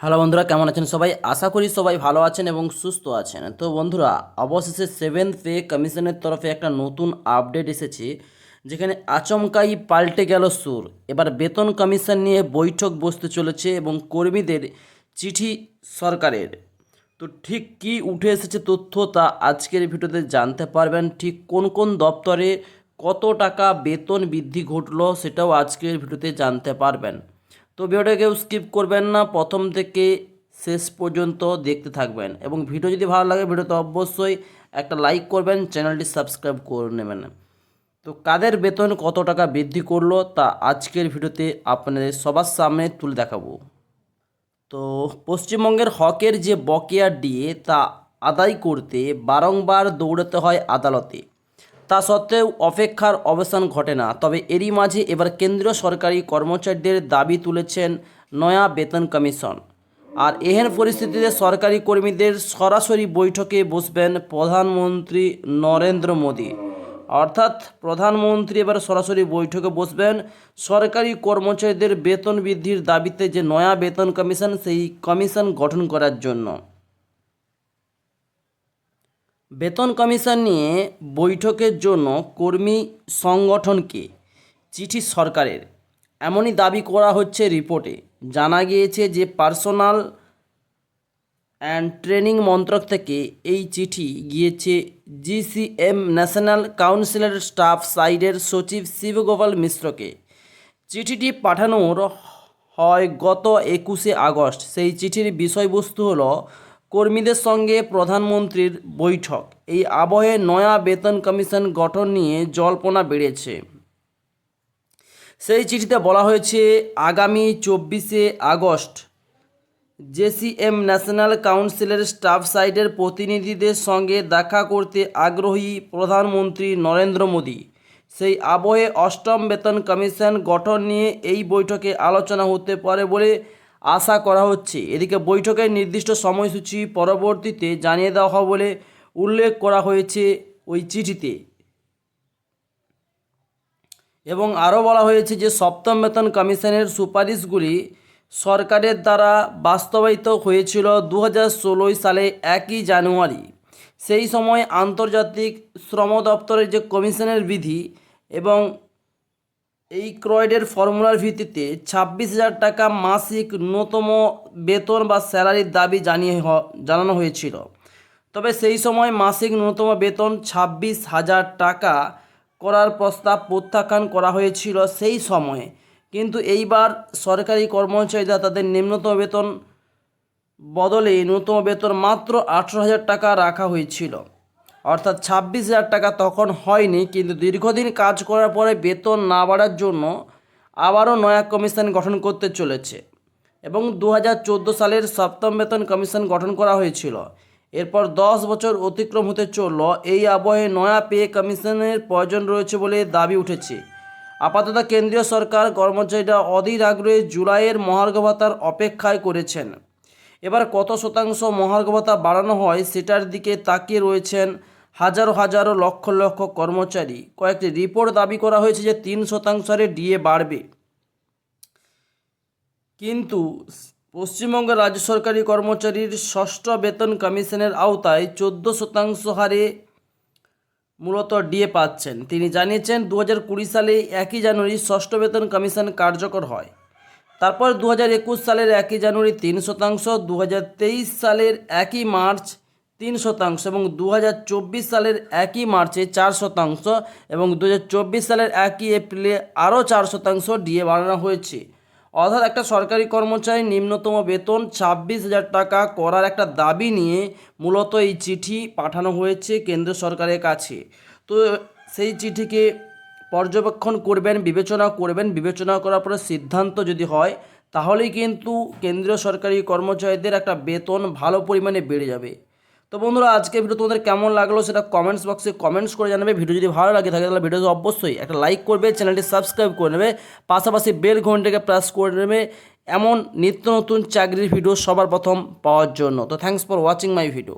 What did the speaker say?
Hello বন্ধুরা, কেমন আছেন সবাই? আশা করি সবাই ভালো আছেন এবং সুস্থ আছেন। তো বন্ধুরা, অবশেষে সেভেন্থ পে কমিশনের তরফে একটা নতুন আপডেট এসেছে, যেখানে আচমকাই পাল্টে গেল সুর। এবার বেতন কমিশন নিয়ে বৈঠক বসতে চলেছে এবং কর্মীদের চিঠি সরকারের। তো ঠিক কি উঠে এসেছে তথ্য, তা আজকের ভিডিওতে জানতে পারবেন। ঠিক কোন কোন দপ্তরে কত টাকা বেতন বৃদ্ধি ঘটলো সেটাও আজকের ভিডিওতে জানতে পারবেন। তো ভিডিওটা কেউ স্কিপ করবেন না, প্রথম থেকে শেষ পর্যন্ত দেখতে থাকবেন এবং ভিডিও যদি ভালো লাগে ভিডিওতে অবশ্যই একটা লাইক করবেন, চ্যানেলটি সাবস্ক্রাইব করে নেবেন। তো কাদের বেতন কত টাকা বৃদ্ধি করলো তা আজকের ভিডিওতে আপনাদের সবার সামনে তুলে দেখাবো। তো পশ্চিমবঙ্গের হকের যে বকেয়া ডিএ তা আদায় করতে বারংবার দৌড়াতে হয় আদালতে। তা সত্ত্বেও অপেক্ষার অবসান ঘটে না। তবে এরই মাঝে এবার কেন্দ্রীয় সরকারি কর্মচারীদের দাবি তুলেছেন নয়া বেতন কমিশন। আর এহেন পরিস্থিতিতে সরকারি কর্মীদের সরাসরি বৈঠকে বসবেন প্রধানমন্ত্রী নরেন্দ্র মোদী। অর্থাৎ প্রধানমন্ত্রী এবার সরাসরি বৈঠকে বসবেন সরকারি কর্মচারীদের বেতন বৃদ্ধির দাবিতে যে নয়া বেতন কমিশন, সেই কমিশন গঠন করার জন্য। বেতন কমিশন নিয়ে বৈঠকের জন্য কর্মী সংগঠনকে চিঠি সরকারের, এমনই দাবি করা হচ্ছে রিপোর্টে। জানা গিয়েছে যে পার্সোনাল অ্যান্ড ট্রেনিং মন্ত্রক থেকে এই চিঠি গিয়েছে জিসিএম ন্যাশনাল কাউন্সিলের স্টাফ সাইডের সচিব শিবগোপাল মিশ্রকে। চিঠিটি পাঠানোর হয় গত 21শে আগস্ট। সেই চিঠির বিষয়বস্তু হলো কর্মীদের সঙ্গে প্রধানমন্ত্রীর বৈঠক। এই আবহে নয়া বেতন কমিশন গঠন নিয়ে জল্পনা বেড়েছে। সেই চিঠিতে বলা হয়েছে আগামী 24শে আগস্ট জেসিএম ন্যাশনাল কাউন্সিলের স্টাফ সাইডের প্রতিনিধিদের সঙ্গে দেখা করতে আগ্রহী প্রধানমন্ত্রী নরেন্দ্র মোদী। সেই আবহে অষ্টম বেতন কমিশন গঠন নিয়ে এই বৈঠকে আলোচনা হতে পারে বলে আশা করা হচ্ছে। এদিকে বৈঠকের নির্দিষ্ট সময়সূচি পরবর্তীতে জানিয়ে দেওয়া হবে বলে উল্লেখ করা হয়েছে ওই চিঠিতে। এবং আরও বলা হয়েছে যে সপ্তম বেতন কমিশনের সুপারিশগুলি সরকারের দ্বারা বাস্তবায়িত হয়েছিল 2016 সালে 1 জানুয়ারি। সেই সময় আন্তর্জাতিক শ্রম দপ্তরের যে কমিশনের বিধি এবং এই ক্রয়েডের ফর্মুলার ভিত্তিতে 26,000 টাকা মাসিক ন্যূনতম বেতন বা স্যালারির দাবি জানানো হয়েছিল। তবে সেই সময় মাসিক ন্যূনতম বেতন 26,000 টাকা করার প্রস্তাব প্রত্যাখ্যান করা হয়েছিল সেই সময়ে। কিন্তু এইবার সরকারি কর্মচারীরা তাদের নিম্নতম বেতন বদলে ন্যূনতম বেতন মাত্র 18,000 টাকা রাখা হয়েছিল। অর্থাৎ 26,000 টাকা তখন হয়নি, কিন্তু দীর্ঘদিন কাজ করার পরে বেতন না বাড়ার জন্য আবারও নয়া কমিশন গঠন করতে চলেছে। এবং 2014 সালের সপ্তম বেতন কমিশন গঠন করা হয়েছিল। এরপর 10 বছর অতিক্রম হতে চলল। এই আবহে নয়া পে কমিশনের প্রয়োজন রয়েছে বলে দাবি উঠেছে। আপাতত কেন্দ্রীয় সরকার কর্মচারীরা অধীর আগ্রহে জুলাইয়ের মহার্ঘ ভাতার অপেক্ষায় করেছেন। এবার কত শতাংশ মহার্ঘ ভাতা বাড়ানো হয় সেটার দিকে তাকিয়ে রয়েছেন হাজারো হাজারো লক্ষ লক্ষ কর্মচারী। কয়েকটি রিপোর্ট দাবি করা হয়েছে যে 3% হারে ডিএ বাড়বে, কিন্তু পশ্চিমবঙ্গের রাজ্য সরকারি কর্মচারীর ষষ্ঠ বেতন কমিশনের আওতায় 14% হারে মূলত ডিএ পাচ্ছেন। তিনি জানিয়েছেন 2020 সালে 1 জানুয়ারি ষষ্ঠ বেতন কমিশন কার্যকর হয়। তারপর 2021 সালের 1 জানুয়ারি 3%, 2023 সালের 1 মার্চ 3% এবং 2024 সালের 1 মার্চে 4% এবং 2024 সালের 1 এপ্রিলে আরও 4% ডিএ বাড়ানো হয়েছে। অর্থাৎ একটা সরকারি কর্মচারী নিম্নতম বেতন 26,000 টাকা করার একটা দাবি নিয়ে মূলত এই চিঠি পাঠানো হয়েছে কেন্দ্র সরকারের কাছে। তো সেই চিঠিকে পর্যবেক্ষণ করবেন, বিবেচনা করার পরে সিদ্ধান্ত যদি হয় তাহলেই কিন্তু কেন্দ্রীয় সরকারি কর্মচারীদের একটা বেতন ভালো পরিমাণে বেড়ে যাবে। তো বন্ধুরা, আজকে ভিডিও তোমাদের কেমন লাগলো সেটা কমেন্টস বক্সে কমেন্টস করে জানাবে। ভিডিও যদি ভালো লাগে থাকে তাহলে ভিডিওতে অবশ্যই একটা লাইক করবে, চ্যানেলটি সাবস্ক্রাইব করে নেবে, পাশাপাশি বেল ঘন্টাকে প্রেস করে নেবে এমন নিত্য নতুন চাকরির ভিডিও সবার প্রথম পাওয়ার জন্য। তো thanks for watching my video.